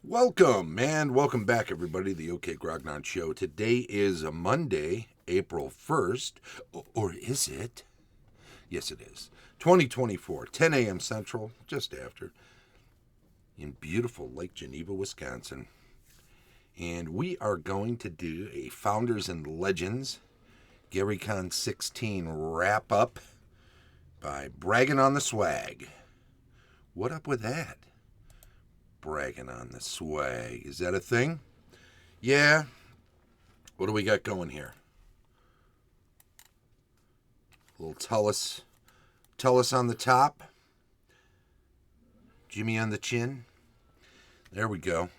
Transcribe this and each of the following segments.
Welcome, and welcome back, everybody, to the OK Grognon Show. Today is a Monday, April 1st, or is it? Yes, it is. 2024, 10 a.m. Central, just after, in beautiful Lake Geneva, Wisconsin. And we are going to do a Founders and Legends Gary Con 16 wrap up by bragging on the swag. What up with that? Bragging on the swag. Is that a thing? Yeah. What do we got going here? A little Tullus on the top. Jimmy on the chin. There we go.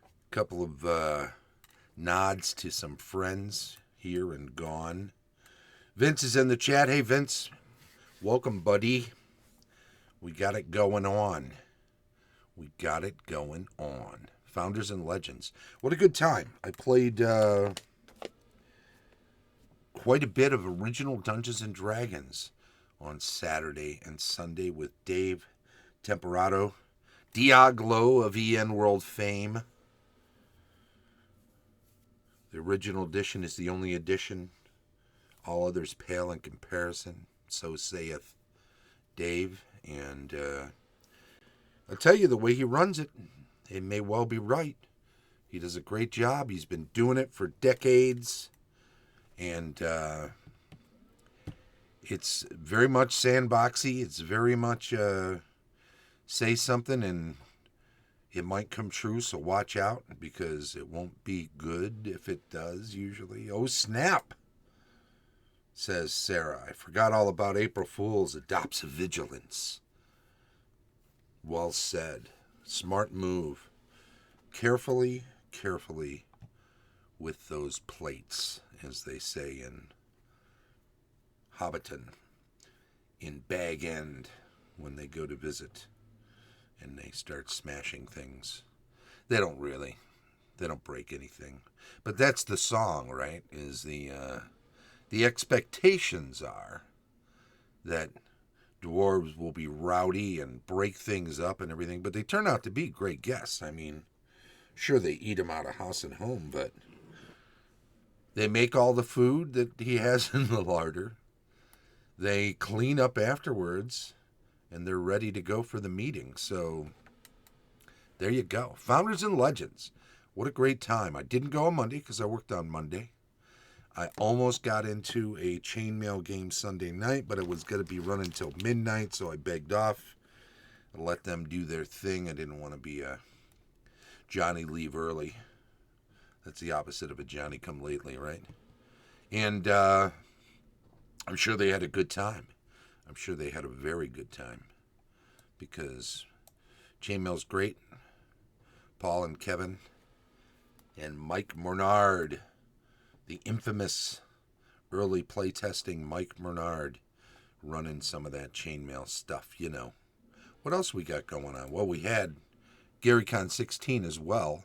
A couple of nods to some friends here and gone. Vince is in the chat. Hey, Vince. Welcome, buddy. We got it going on. Founders and Legends. What a good time. I played quite a bit of original Dungeons and Dragons on Saturday and Sunday with Dave Temperato, Diaglo of EN World fame. The original edition is the only edition. All others pale in comparison. So saith Dave. And I'll tell you, the way he runs it, it may well be right. He does a great job. He's been doing it for decades. And it's very much sandboxy. It's very much say something and it might come true, so watch out because it won't be good if it does, usually. Oh, snap, says Sarah. I forgot all about April Fool's adopts of vigilance. Well said. Smart move. Carefully with those plates, as they say in Hobbiton, in Bag End, when they go to visit and they start smashing things. They don't break anything. But that's the song, right? Is the expectations are that dwarves will be rowdy and break things up and everything, but they turn out to be great guests. I mean, sure, they eat them out of house and home, but they make all the food that he has in the larder. They clean up afterwards, and they're ready to go for the meeting. So there you go. Founders and Legends. What a great time. I didn't go on Monday because I worked on Monday. I almost got into a chainmail game Sunday night, but it was going to be running until midnight, so I begged off and let them do their thing. I didn't want to be a Johnny leave early. That's the opposite of a Johnny come lately, right? And I'm sure they had a good time. I'm sure they had a very good time because chainmail's great. Paul and Kevin and Mike Bernard, the infamous early playtesting Mike Bernard, running some of that chainmail stuff, you know. What else we got going on? Well, we had Gary Con 16 as well.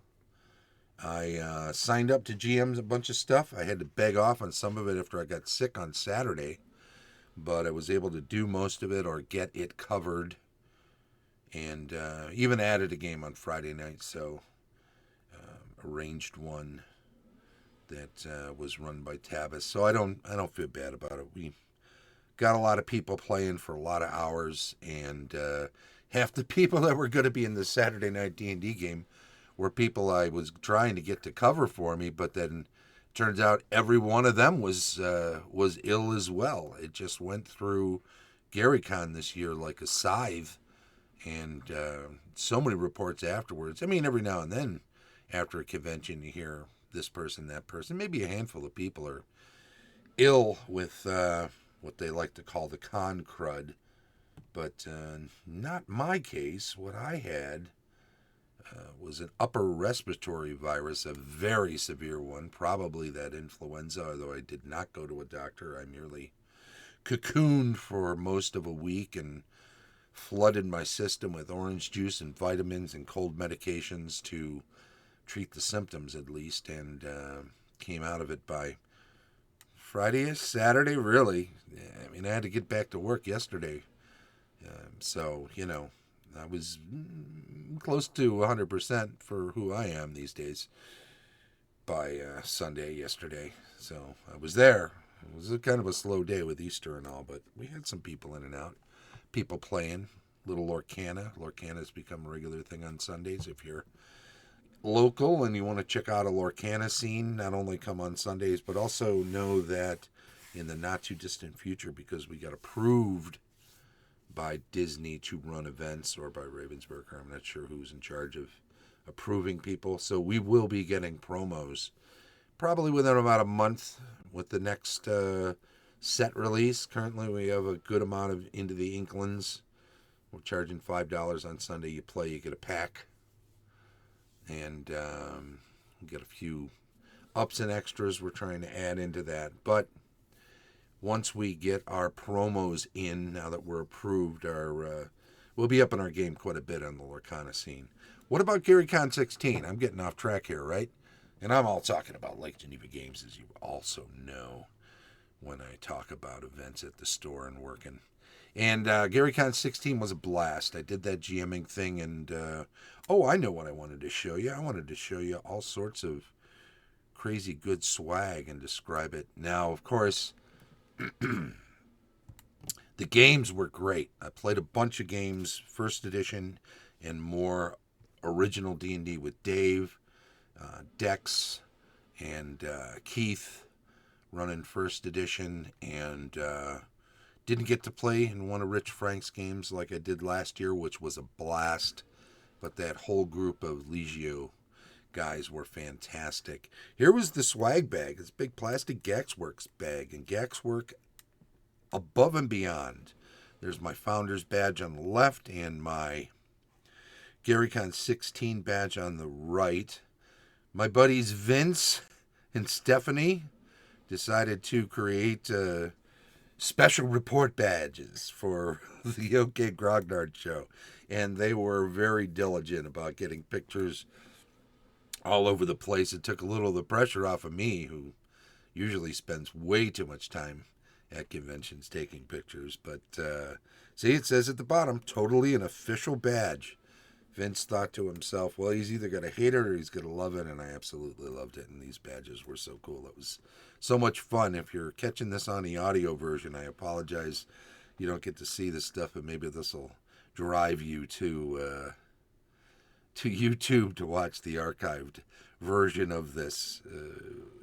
I signed up to GM's a bunch of stuff. I had to beg off on some of it after I got sick on Saturday, but I was able to do most of it or get it covered, and even added a game on Friday night, so arranged one that was run by Tavis. So I don't feel bad about it. We got a lot of people playing for a lot of hours, and half the people that were going to be in the Saturday night D&D game were people I was trying to get to cover for me, but then turns out every one of them was ill as well. It just went through GaryCon this year like a scythe, and so many reports afterwards. I mean, every now and then after a convention you hear this person, that person. Maybe a handful of people are ill with what they like to call the con crud, but not my case. What I had was an upper respiratory virus, a very severe one, probably that influenza, although I did not go to a doctor. I merely cocooned for most of a week and flooded my system with orange juice and vitamins and cold medications to treat the symptoms at least, and came out of it by Friday, Saturday, really. I mean, I had to get back to work yesterday. So, you know, I was close to 100% for who I am these days by Sunday yesterday. So I was there. It was kind of a slow day with Easter and all, but we had some people in and out. People playing. Little Lorcana. Lorcana's become a regular thing on Sundays. If you're local and you want to check out a Lorcana scene, not only come on Sundays, but also know that in the not too distant future, because we got approved by Disney to run events, or by Ravensburger, I'm not sure who's in charge of approving people. So we will be getting promos probably within about a month with the next set release. Currently we have a good amount of Into the Inklings. We're charging $5 on Sunday. You play, you get a pack. And get a few ups and extras we're trying to add into that. But once we get our promos in, now that we're approved, we'll be up in our game quite a bit on the Lorcana scene. What about Gary Con 16? I'm getting off track here, right? And I'm all talking about Lake Geneva games, as you also know, when I talk about events at the store and working. And Gary Con 16 was a blast. I did that GMing thing, and I know what I wanted to show you. I wanted to show you all sorts of crazy good swag and describe it. Now, of course, the games were great. I played a bunch of games, first edition, and more original D&D with Dave, Dex, and Keith running first edition, and didn't get to play in one of Rich Frank's games like I did last year, which was a blast. But that whole group of Legio guys were fantastic. Here was the swag bag. It's a big plastic Gaxworks bag. And Gaxwork above and beyond. There's my founder's badge on the left and my Gary Con 16 badge on the right. My buddies Vince and Stephanie decided to create special report badges for the OK Grognard show. And they were very diligent about getting pictures all over the place. It took a little of the pressure off of me, who usually spends way too much time at conventions taking pictures. But see, it says at the bottom, totally an official badge. Vince thought to himself, well, he's either going to hate it or he's going to love it, and I absolutely loved it, and these badges were so cool. It was so much fun. If you're catching this on the audio version, I apologize you don't get to see this stuff, but maybe this will drive you to YouTube to watch the archived version of this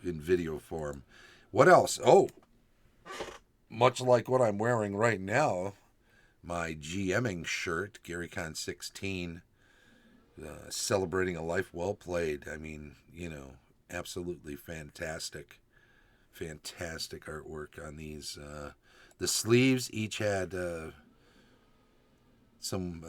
in video form. What else? Oh, much like what I'm wearing right now, my GMing shirt, Gary Con 16, celebrating a life well played. I mean, absolutely fantastic artwork on these. The sleeves each had some,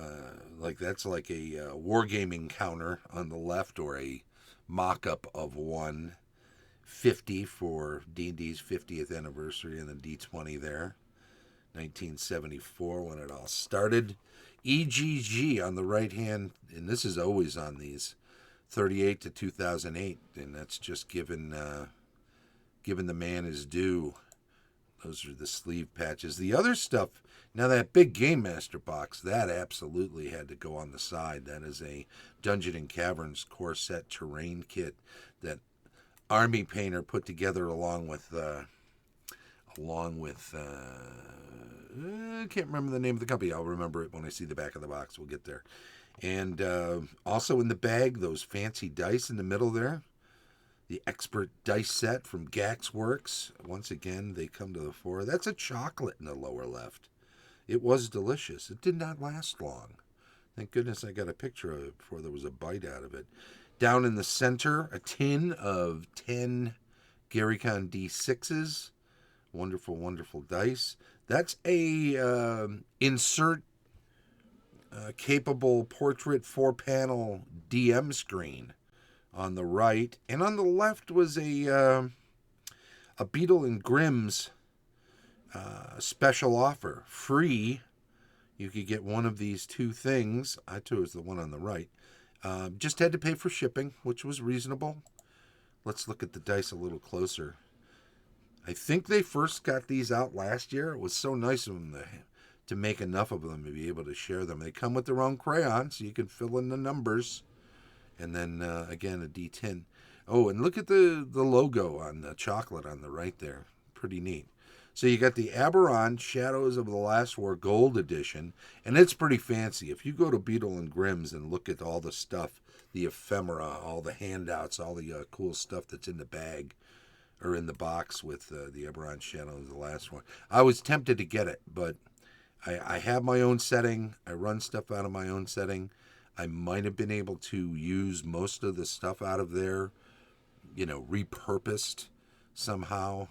that's like a wargaming counter on the left, or a mock-up of 150 for D&D's 50th anniversary, and the D20 there. 1974 when it all started. EGG on the right hand, and this is always on these, 38 to 2008, and that's just given the man his due. Those are the sleeve patches. The other stuff, now that big Game Master box, that absolutely had to go on the side. That is a Dungeon and Caverns core set terrain kit that Army Painter put together along with I can't remember the name of the company. I'll remember it when I see the back of the box. We'll get there. And also in the bag, those fancy dice in the middle there. The Expert Dice Set from Gaxworks. Once again, they come to the fore. That's a chocolate in the lower left. It was delicious. It did not last long. Thank goodness I got a picture of it before there was a bite out of it. Down in the center, a tin of 10 Gary Con D6s. Wonderful, wonderful dice. That's a insert capable portrait 4-panel DM screen on the right, and on the left was a Beetle and Grimm's special offer, free. You could get one of these two things. I chose the one on the right. Just had to pay for shipping, which was reasonable. Let's look at the dice a little closer. I think they first got these out last year. It was so nice of them to make enough of them to be able to share them. They come with their own crayon, so you can fill in the numbers. And then, again, a D10. Oh, and look at the logo on the chocolate on the right there. Pretty neat. So you got the Aberon Shadows of the Last War Gold Edition, and it's pretty fancy. If you go to Beetle and Grimm's and look at all the stuff, the ephemera, all the handouts, all the cool stuff that's in the bag or in the box with the Aberon Shadows of the Last War, I was tempted to get it, but I have my own setting. I run stuff out of my own setting. I might have been able to use most of the stuff out of there, repurposed somehow.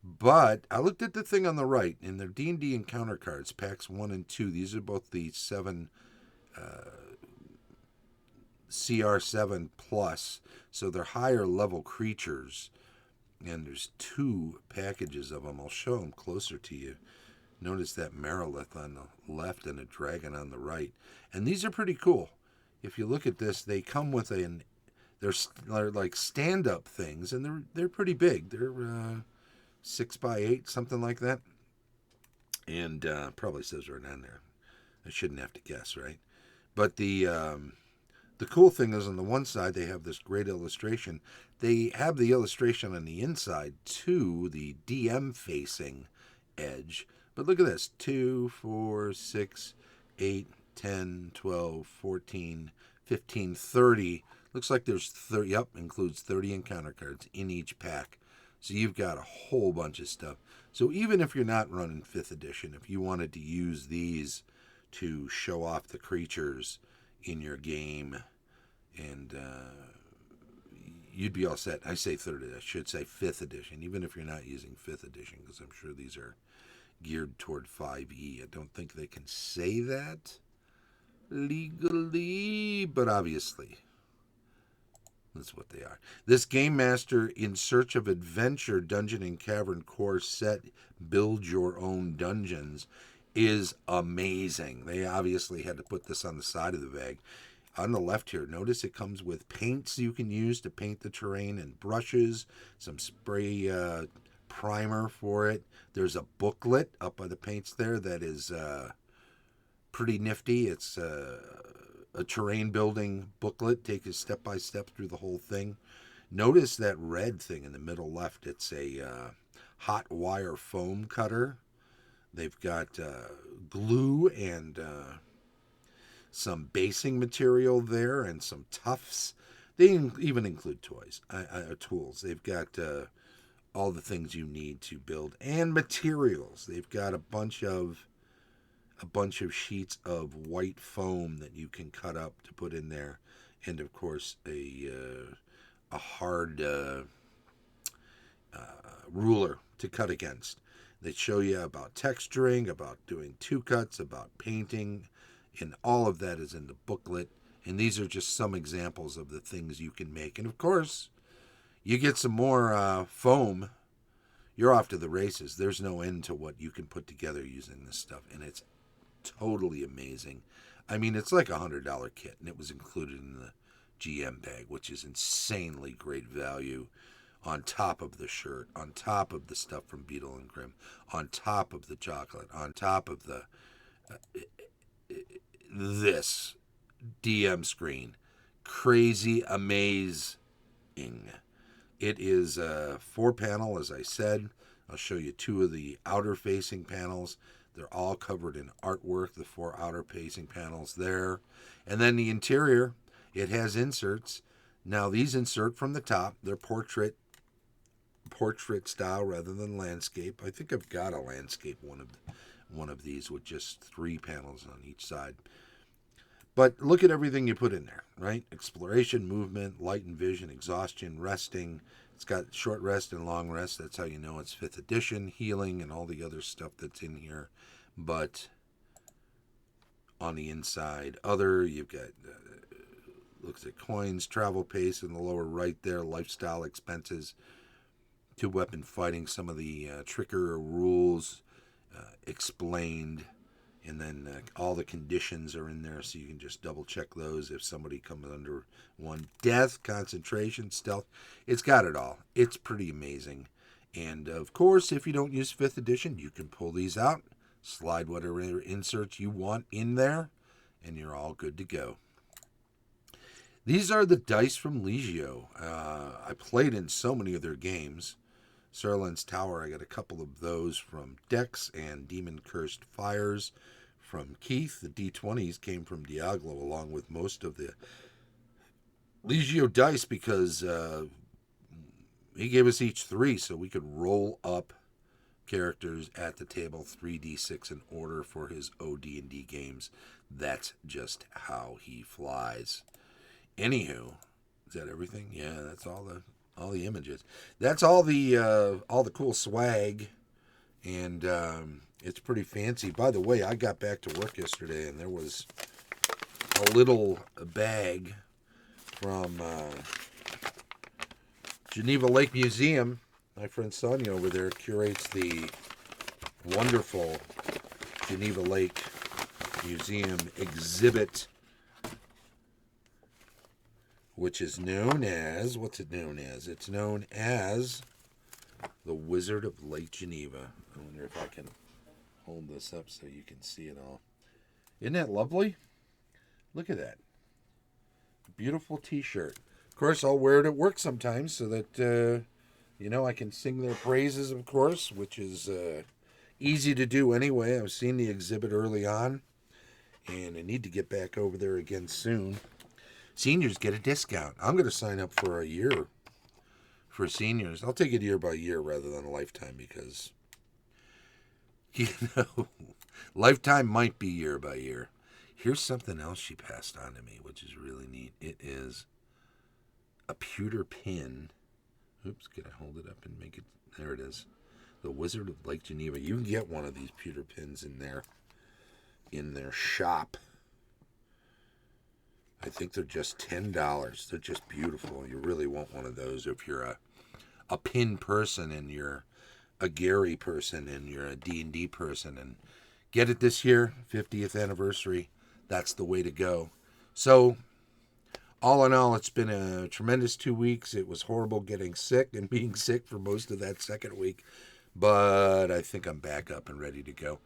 But I looked at the thing on the right, and they're D&D Encounter cards, packs 1 and 2. These are both the 7 CR7 plus, so they're higher level creatures. And there's 2 packages of them. I'll show them closer to you. Notice that Marilith on the left and a dragon on the right. And these are pretty cool. If you look at this, they come with they're like stand-up things, and they're pretty big. They're 6 by 8, something like that. And probably says right on there. I shouldn't have to guess, right? But the cool thing is on the one side, they have this great illustration. They have the illustration on the inside, too, the DM-facing edge. But look at this, 2, 4, 6, 8, 10, 12, 14, 15, 30. Looks like there's 30, yep, includes 30 encounter cards in each pack. So you've got a whole bunch of stuff. So even if you're not running 5th edition, if you wanted to use these to show off the creatures in your game, and you'd be all set. I say 3rd edition, I should say 5th edition, even if you're not using 5th edition, because I'm sure these are geared toward 5e. I don't think they can say that legally, but obviously that's what they are. This Game Master in Search of Adventure Dungeon and Cavern Core set, build your own dungeons, is amazing. They obviously had to put this on the side of the bag. On the left here, notice it comes with paints you can use to paint the terrain and brushes, some spray primer for it. There's a booklet up by the paints there that is pretty nifty. It's a terrain building booklet. Take you step by step through the whole thing. Notice that red thing in the middle left. It's a hot wire foam cutter. They've got glue and some basing material there and some tufts. They even include tools. They've got all the things you need to build and materials. They've got a bunch of sheets of white foam that you can cut up to put in there, and of course a hard ruler to cut against. They show you about texturing, about doing 2 cuts, about painting, and all of that is in the booklet. And these are just some examples of the things you can make. And of course, you get some more foam, you're off to the races. There's no end to what you can put together using this stuff, and it's totally amazing. I mean, it's like $100 kit, and it was included in the GM bag, which is insanely great value, on top of the shirt, on top of the stuff from Beetle and Grimm, on top of the chocolate, on top of the this DM screen. Crazy amazing. It is a 4-panel, as I said. I'll show you 2 of the outer-facing panels. They're all covered in artwork, the 4 outer-facing panels there. And then the interior, it has inserts. Now, these insert from the top. They're portrait style rather than landscape. I think I've got a landscape one of these with just 3 panels on each side. But look at everything you put in there, right? Exploration, movement, light and vision, exhaustion, resting. It's got short rest and long rest. That's how you know it's 5th edition. Healing and all the other stuff that's in here. But on the inside, you've got, looks at coins, travel pace in the lower right there, lifestyle expenses, 2-weapon fighting, some of the trickier rules explained. And then all the conditions are in there, so you can just double check those if somebody comes under one. Death, concentration, stealth. It's got it all. It's pretty amazing. And of course, if you don't use 5th edition, you can pull these out, slide whatever inserts you want in there, and you're all good to go. These are the dice from Legio. I played in so many of their games. Serlin's Tower, I got a couple of those from Dex, and Demon Cursed Fires from Keith. The D20s came from Diaglo, along with most of the Legio dice, because he gave us each 3 so we could roll up characters at the table 3d6 in order for his OD&D games. That's just how he flies. Anywho, is that everything? Yeah, that's all the images. That's all the cool swag, and it's pretty fancy. By the way, I got back to work yesterday, and there was a little bag from Geneva Lake Museum. My friend Sonia over there curates the wonderful Geneva Lake Museum exhibit, which is known as, what's it known as? It's known as the Wizard of Lake Geneva. I wonder if I can hold this up so you can see it all. Isn't that lovely? Look at that. Beautiful t-shirt. Of course, I'll wear it at work sometimes so that, I can sing their praises, of course, which is easy to do anyway. I've seen the exhibit early on, and I need to get back over there again soon. Seniors get a discount. I'm going to sign up for a year for seniors. I'll take it year by year rather than a lifetime, because, lifetime might be year by year. Here's something else she passed on to me, which is really neat. It is a pewter pin. Oops, can I hold it up and make it? There it is. The Wizard of Lake Geneva. You can get one of these pewter pins in their shop. I think they're just $10. They're just beautiful. You really want one of those if you're a pin person and you're a Gary person and you're a D&D person. And get it this year, 50th anniversary. That's the way to go. So, all in all, it's been a tremendous 2 weeks. It was horrible getting sick and being sick for most of that second week. But I think I'm back up and ready to go.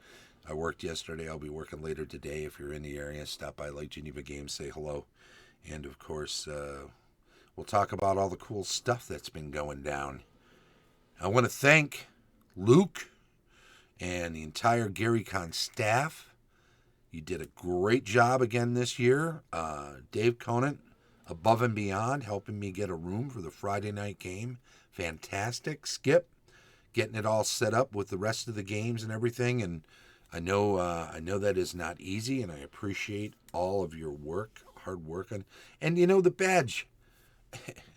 I worked yesterday. I'll be working later today. If you're in the area, stop by Lake Geneva Games, say hello. And, of course, we'll talk about all the cool stuff that's been going down. I want to thank Luke and the entire Gary Con staff. You did a great job again this year. Dave Conant, above and beyond, helping me get a room for the Friday night game. Fantastic. Skip, getting it all set up with the rest of the games and everything. And I know that is not easy, and I appreciate all of your work, hard work. And the badge.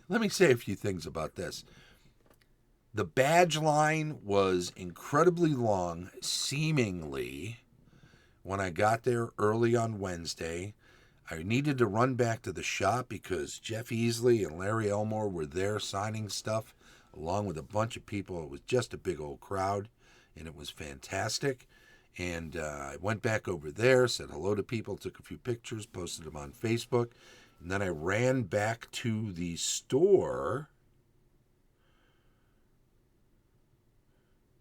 Let me say a few things about this. The badge line was incredibly long, seemingly, when I got there early on Wednesday. I needed to run back to the shop because Jeff Easley and Larry Elmore were there signing stuff, along with a bunch of people. It was just a big old crowd, and it was fantastic. And I went back over there, said hello to people, took a few pictures, posted them on Facebook. And then I ran back to the store.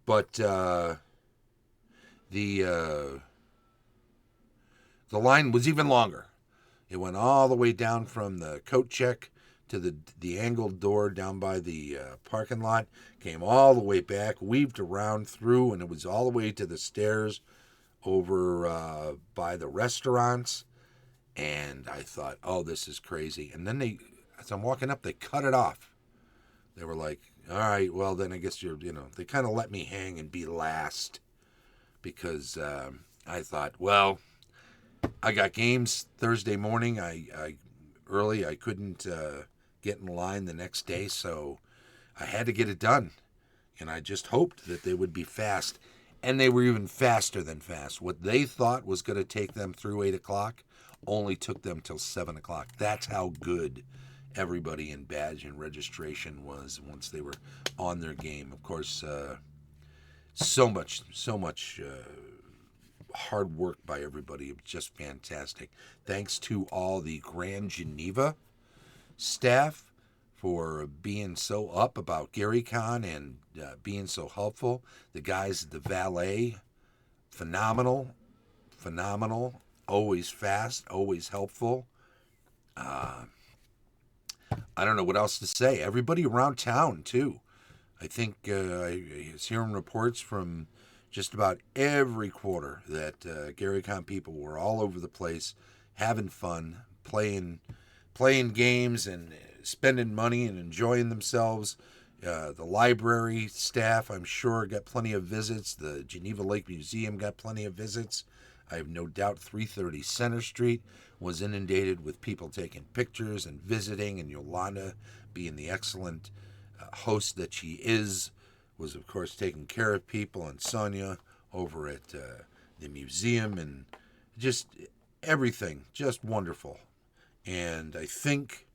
But the line was even longer. It went all the way down from the coat check to the angled door down by the parking lot, came all the way back, weaved around through, and it was all the way to the stairs over by the restaurants. And I thought, oh, this is crazy. And then as I'm walking up, they cut it off. They were like, all right, well, then I guess they kind of let me hang and be last, because I thought, well, I got games Thursday morning. I couldn't get in line the next day, so I had to get it done. And I just hoped that they would be fast. And they were even faster than fast. What they thought was going to take them through 8 o'clock only took them till 7 o'clock. That's how good everybody in badge and registration was once they were on their game. Of course, so much hard work by everybody. It was just fantastic. Thanks to all the Grand Geneva staff for being so up about Gary Con and being so helpful. The guys at the valet, phenomenal, always fast, always helpful. I don't know what else to say. Everybody around town, too. I think I was hearing reports from just about every quarter that Gary Con people were all over the place, having fun, playing games and spending money and enjoying themselves. The library staff, I'm sure, got plenty of visits. The Geneva Lake Museum got plenty of visits. I have no doubt 330 Center Street was inundated with people taking pictures and visiting, and Yolanda, being the excellent host that she is, was, of course, taking care of people, and Sonia over at the museum, and just everything, just wonderful. And I think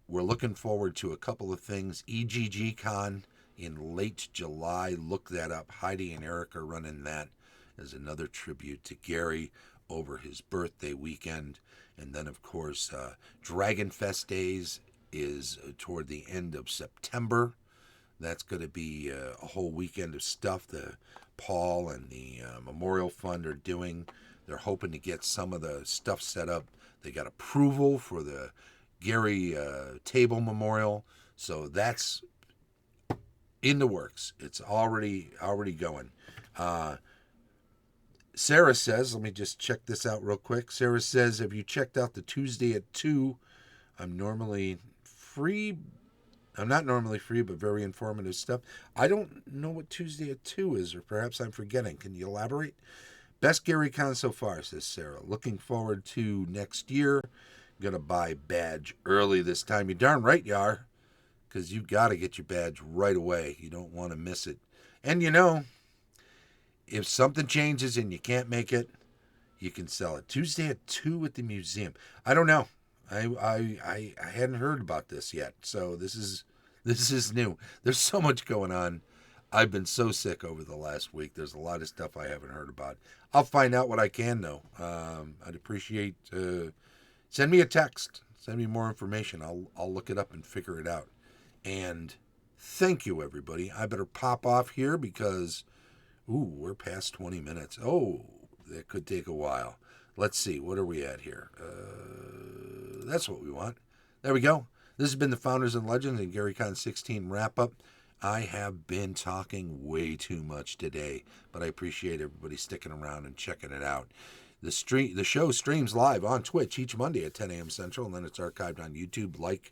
we're looking forward to a couple of things. EGG Con in late July. Look that up. Heidi and Eric are running that as another tribute to Gary over his birthday weekend. And then, of course, Dragon Fest Days is toward the end of September. That's going to be a whole weekend of stuff that Paul and the Memorial Fund are doing. They're hoping to get some of the stuff set up. They got approval for the Gary Table Memorial, so that's in the works. It's already going. Sarah says, let me just check this out real quick. Sarah says, have you checked out the Tuesday at 2? I'm normally free. I'm not normally free, but very informative stuff. I don't know what Tuesday at 2 is, or perhaps I'm forgetting. Can you elaborate? Best Gary Con so far, says Sarah. Looking forward to next year. Gonna buy badge early this time. You're darn right you are, because you got to get your badge right away. You don't want to miss it. And you know, if something changes and you can't make it, you can sell it. Tuesday at 2 at the museum. I don't know. I hadn't heard about this yet, so this is new. There's so much going on. I've been so sick over the last week. There's a lot of stuff I haven't heard about. I'll find out what I can, though. I'd appreciate. Send me a text. Send me more information. I'll look it up and figure it out. And thank you, everybody. I better pop off here because, we're past 20 minutes. Oh, that could take a while. Let's see. What are we at here? That's what we want. There we go. This has been the Founders and Legends and Gary Con 16 wrap-up. I have been talking way too much today, but I appreciate everybody sticking around and checking it out. The show streams live on Twitch each Monday at 10 a.m. Central, and then it's archived on YouTube. Like,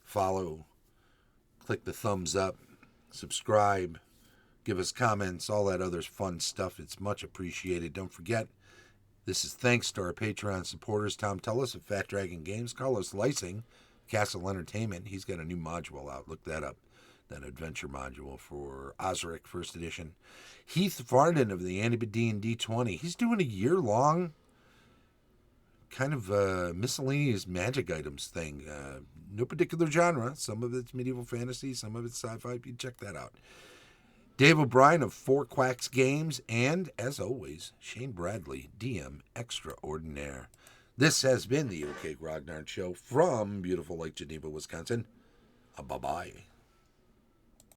follow, click the thumbs up, subscribe, give us comments, all that other fun stuff. It's much appreciated. Don't forget, this is thanks to our Patreon supporters, Tom Tullis of Fat Dragon Games, Carlos Lysing, Castle Entertainment. He's got a new module out. Look that up. That adventure module for Osric First Edition. Heath Varden of the Andy D&D 20. He's doing a year-long kind of miscellaneous magic items thing. No particular genre. Some of it's medieval fantasy, some of it's sci-fi. You check that out. Dave O'Brien of 4 Quacks Games, and, as always, Shane Bradley, DM Extraordinaire. This has been the OK Grognard Show from beautiful Lake Geneva, Wisconsin. Bye-bye.